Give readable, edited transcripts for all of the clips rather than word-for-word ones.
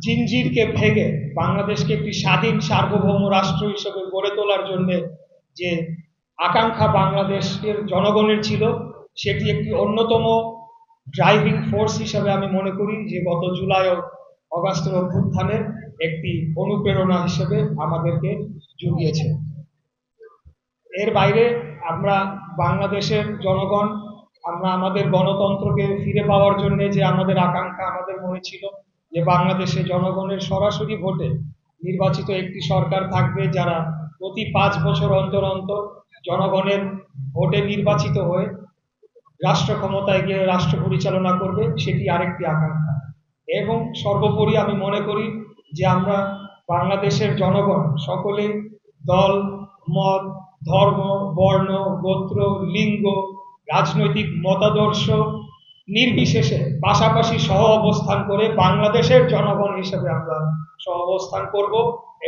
জিনজিরকে ভেঙে বাংলাদেশকে একটি স্বাধীন সার্বভৌম রাষ্ট্র হিসেবে গড়ে তোলার জন্য যে আকাঙ্ক্ষা বাংলাদেশের জনগণের ছিল, সেটি একটি অন্যতম ড্রাইভিং ফোর্স হিসাবে আমি মনে করি যে গত জুলাই ও অগাস্টের অভ্যুত্থানের একটি অনুপ্রেরণা হিসেবে আমাদেরকে জুগিয়েছে। এর বাইরে আমরা বাংলাদেশের জনগণ, আমরা আমাদের গণতন্ত্রকে ফিরে পাওয়ার জন্য যে আমাদের আকাঙ্ক্ষা আমাদের মনে ছিল যে বাংলাদেশে জনগণের সরাসরি ভোটে নির্বাচিত একটি সরকার থাকবে, যারা প্রতি 5 বছর অন্তর অন্তর জনগণের ভোটে নির্বাচিত হয়ে রাষ্ট্র ক্ষমতায় গিয়ে রাষ্ট্র পরিচালনা করবে, সেটি আরেকটি আকাঙ্ক্ষা। এবং সর্বোপরি আমি মনে করি যে আমরা বাংলাদেশের জনগণ সকলে দল মত ধর্ম বর্ণ গোত্র লিঙ্গ রাজনৈতিক মতাদর্শ নির্বিশেষে পাশাপাশি সহ অবস্থান করে বাংলাদেশের জনগণ হিসেবে আমরা সহ অবস্থান করব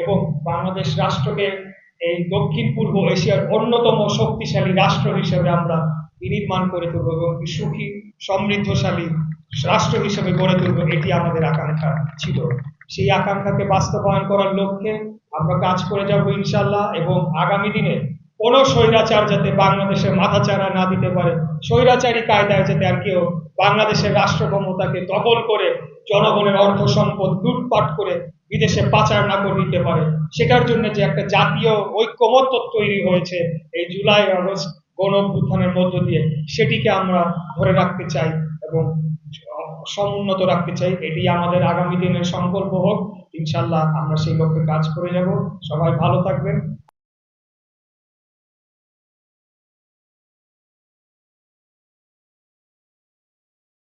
এবং বাংলাদেশ রাষ্ট্রকে এই দক্ষিণ পূর্ব এশিয়ার অন্যতম শক্তিশালী রাষ্ট্র হিসেবে আমরা বিনির্মাণ করে তুলব এবং সুখী সমৃদ্ধশালী রাষ্ট্র হিসেবে গড়ে তুলব, এটি আমাদের আকাঙ্ক্ষা ছিল। সেই আকাঙ্ক্ষাকে বাস্তবায়ন করার লক্ষ্যে আমরা কাজ করে যাব ইনশাল্লাহ। এবং আগামী দিনে কোনো স্বৈরাচার যাতে বাংলাদেশের মাথাচাড়া না দিতে পারে, স্বৈরাচারী কায়দায় যাতে আর কেউ বাংলাদেশের রাষ্ট্র ক্ষমতাকে দখল করে জনগণের অর্থ সম্পদ লুটপাট করে বিদেশে পাচার না করে দিতে পারে, সেটার জন্য যে একটা জাতীয় ঐক্যমত্য তৈরি হয়েছে এই জুলাই আগস্ট গণ অভ্যুত্থানের মধ্য দিয়ে, সেটিকে আমরা ধরে রাখতে চাই এবং সমুন্নত রাখতে চাই। এটি আমাদের আগামী দিনের সংকল্প হোক। ইনশাল্লাহ আমরা সেই লক্ষ্যে কাজ করে যাব। সবাই ভালো থাকবেন।